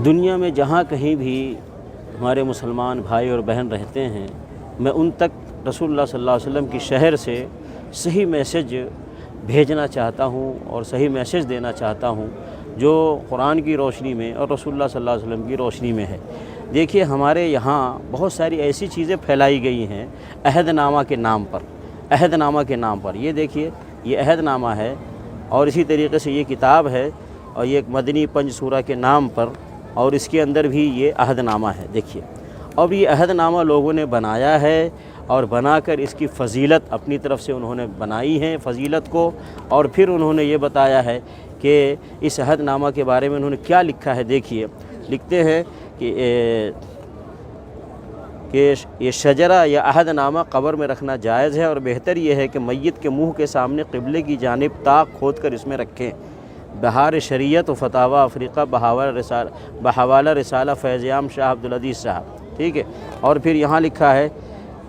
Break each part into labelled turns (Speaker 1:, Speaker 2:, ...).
Speaker 1: دنیا میں جہاں کہیں بھی ہمارے مسلمان بھائی اور بہن رہتے ہیں، میں ان تک رسول اللہ صلی اللہ علیہ وسلم کی شہر سے صحیح میسج بھیجنا چاہتا ہوں اور صحیح میسج دینا چاہتا ہوں جو قرآن کی روشنی میں اور رسول اللہ صلی اللہ علیہ وسلم کی روشنی میں ہے۔ دیکھیے، ہمارے یہاں بہت ساری ایسی چیزیں پھیلائی گئی ہیں عہد نامہ کے نام پر، عہد نامہ کے نام پر۔ یہ دیکھیے، یہ عہد نامہ ہے، اور اسی طریقے سے یہ کتاب ہے، اور یہ ایک مدنی پنج سورہ کے نام پر، اور اس کے اندر بھی یہ عہد نامہ ہے۔ دیکھیے، اب یہ عہد نامہ لوگوں نے بنایا ہے، اور بنا کر اس کی فضیلت اپنی طرف سے انہوں نے بنائی ہے فضیلت کو، اور پھر انہوں نے یہ بتایا ہے کہ اس عہد نامہ کے بارے میں انہوں نے کیا لکھا ہے۔ دیکھیے، لکھتے ہیں کہ یہ شجرہ یا عہد نامہ قبر میں رکھنا جائز ہے، اور بہتر یہ ہے کہ میت کے منہ کے سامنے قبلے کی جانب طاق کھود کر اس میں رکھیں۔ بہار شریعت و فتاوی افریقہ بحوالہ رسالہ فیض عام شاہ عبدالعزیز صاحب، ٹھیک ہے۔ اور پھر یہاں لکھا ہے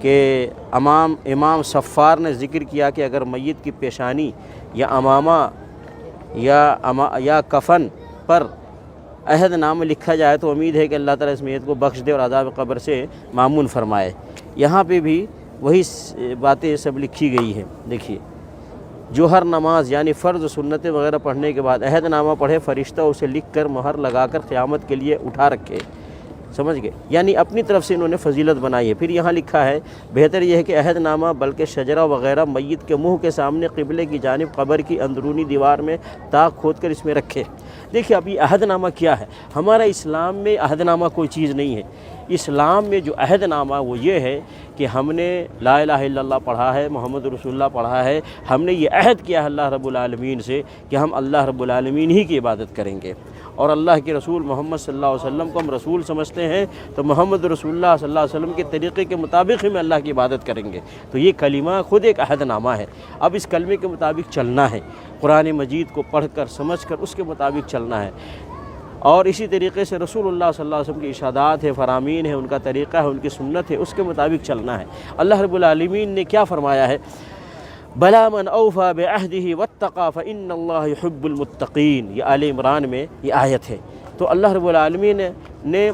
Speaker 1: کہ امام صفار نے ذکر کیا کہ اگر میت کی پیشانی یا امامہ یا کفن پر عہد نامہ لکھا جائے تو امید ہے کہ اللہ تعالیٰ اس میت کو بخش دے اور عذاب قبر سے معمون فرمائے۔ یہاں پہ بھی وہی باتیں سب لکھی گئی ہیں۔ دیکھیے، جو ہر نماز یعنی فرض و سنتیں وغیرہ پڑھنے کے بعد عہد نامہ پڑھے، فرشتہ اسے لکھ کر مہر لگا کر قیامت کے لیے اٹھا رکھے۔ سمجھ گئے؟ یعنی اپنی طرف سے انہوں نے فضیلت بنائی ہے۔ پھر یہاں لکھا ہے بہتر یہ ہے کہ عہد نامہ بلکہ شجرہ وغیرہ میت کے منہ کے سامنے قبلے کی جانب قبر کی اندرونی دیوار میں طاق کھود کر اس میں رکھے۔ دیکھیے، اب یہ عہد نامہ کیا ہے؟ ہمارا اسلام میں عہد نامہ کوئی چیز نہیں ہے۔ اسلام میں جو عہد نامہ وہ یہ ہے کہ ہم نے لا الہ الا اللہ پڑھا ہے، محمد رسول اللہ پڑھا ہے، ہم نے یہ عہد کیا ہے اللہ رب العالمین سے کہ ہم اللہ رب العالمین ہی کی عبادت کریں گے، اور اللہ کے رسول محمد صلی اللہ علیہ وسلم کو ہم رسول سمجھتے ہیں، تو محمد رسول اللہ صلی اللہ علیہ وسلم کے طریقے کے مطابق ہی میں اللہ کی عبادت کریں گے۔ تو یہ کلمہ خود ایک عہد نامہ ہے۔ اب اس کلمے کے مطابق چلنا ہے، قرآن مجید کو پڑھ کر سمجھ کر اس کے مطابق چلنا ہے، اور اسی طریقے سے رسول اللہ صلی اللہ علیہ وسلم کی ارشادات ہے، فرامین ہے، ان کا طریقہ ہے، ان کی سنت ہے، اس کے مطابق چلنا ہے۔ اللہ رب العالمین نے کیا فرمایا ہے؟ بلا من اوفى بعهده واتقى فإن الله يحب المتقين، یہ آل عمران میں یہ آیت ہے۔ تو اللہ رب العالمین نے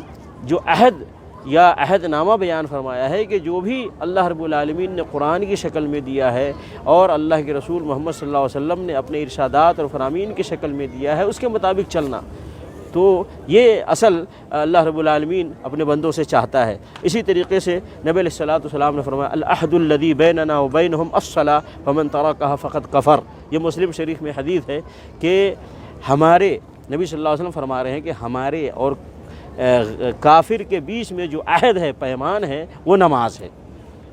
Speaker 1: جو عہد یا عہد نامہ بیان فرمایا ہے کہ جو بھی اللہ رب العالمین نے قرآن کی شکل میں دیا ہے اور اللہ کے رسول محمد صلی اللہ علیہ وسلم نے اپنے ارشادات اور فرامین کی شکل میں دیا ہے، اس کے مطابق چلنا۔ تو یہ اصل اللہ رب العالمین اپنے بندوں سے چاہتا ہے۔ اسی طریقے سے نبی علیہ الصلوۃ والسلام نے فرمایا العہد الذی بیننا وبینہم الصلاۃ فمن ترکها فقد کفر۔ یہ مسلم شریف میں حدیث ہے کہ ہمارے نبی صلی اللہ علیہ وسلم فرما رہے ہیں کہ ہمارے اور کافر کے بیچ میں جو عہد ہے، پیمان ہے، وہ نماز ہے۔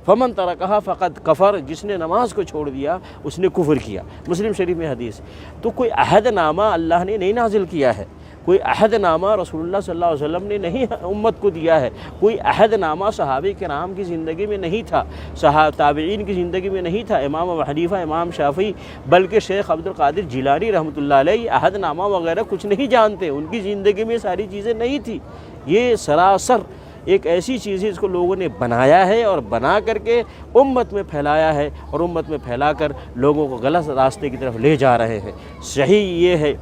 Speaker 1: فمن ترکها فقد کفر، جس نے نماز کو چھوڑ دیا اس نے کفر کیا۔ مسلم شریف میں حدیث۔ تو کوئی عہد نامہ اللہ نے نہیں نازل کیا ہے، کوئی عہد نامہ رسول اللہ صلی اللہ علیہ وسلم نے نہیں امت کو دیا ہے، کوئی عہد نامہ صحابہ کرام کی زندگی میں نہیں تھا، تابعین کی زندگی میں نہیں تھا، امام ابو حنیفہ، امام شافعی، بلکہ شیخ عبد القادر جیلانی رحمۃ اللہ علیہ عہد نامہ وغیرہ کچھ نہیں جانتے، ان کی زندگی میں ساری چیزیں نہیں تھی۔ یہ سراسر ایک ایسی چیز ہے جس کو لوگوں نے بنایا ہے، اور بنا کر کے امت میں پھیلایا ہے، اور امت میں پھیلا کر لوگوں کو غلط راستے کی طرف لے جا رہے ہیں۔ صحیح یہ ہے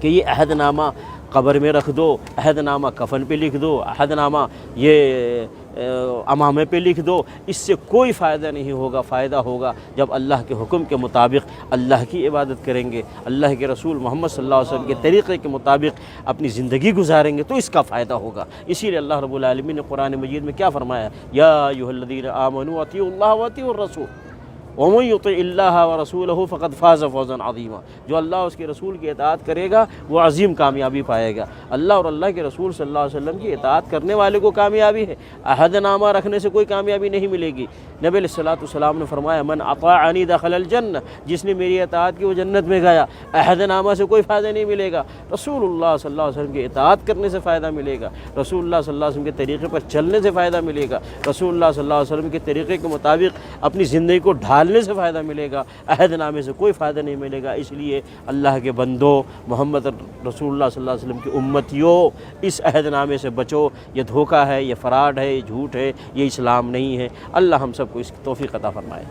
Speaker 1: کہ یہ عہد نامہ قبر میں رکھ دو، عہد نامہ کفن پہ لکھ دو، عہد نامہ یہ امامے پہ لکھ دو، اس سے کوئی فائدہ نہیں ہوگا۔ فائدہ ہوگا جب اللہ کے حکم کے مطابق اللہ کی عبادت کریں گے، اللہ کے رسول محمد صلی اللہ علیہ وسلم کے طریقے کے مطابق اپنی زندگی گزاریں گے، تو اس کا فائدہ ہوگا۔ اسی لیے اللہ رب العالمین نے قرآن مجید میں کیا فرمایا؟ یا ایھا الذین آمنوا اطیعوا اللہ واطیعوا الرسول ومن یطع اللہ ورسولہ فقد فاز فوزا عظیما۔ جو اللہ اور اس کے رسول کی اطاعت کرے گا وہ عظیم کامیابی پائے گا۔ اللہ اور اللہ کے رسول صلی اللہ علیہ وسلم کی اطاعت کرنے والے کو کامیابی ہے، عہد نامہ رکھنے سے کوئی کامیابی نہیں ملے گی۔ نبی علیہ الصلوۃ والسلام نے فرمایا من اطاعنی دخل الجنہ، جس نے میری اطاعت کی وہ جنت میں گیا۔ عہد نامہ سے کوئی فائدہ نہیں ملے گا، رسول اللہ صلی اللہ علیہ وسلم کی اطاعت کرنے سے فائدہ ملے گا، رسول اللہ صلی اللہ علیہ وسلم کے طریقے پر چلنے سے فائدہ ملے گا، رسول اللہ صلی اللہ علیہ وسلم کے طریقے کے مطابق اپنی زندگی کو ڈھالنے سے فائدہ ملے گا، عہد نامے سے کوئی فائدہ نہیں ملے گا۔ اس لیے اللہ کے بندوں، محمد رسول اللہ صلی اللہ علیہ وسلم کی امتیوں، اس عہد نامے سے بچو۔ یہ دھوکہ ہے، یہ فراڈ ہے، یہ جھوٹ ہے، یہ اسلام نہیں ہے۔ اللہ ہم سب کو اس کی توفیق عطا فرمائے۔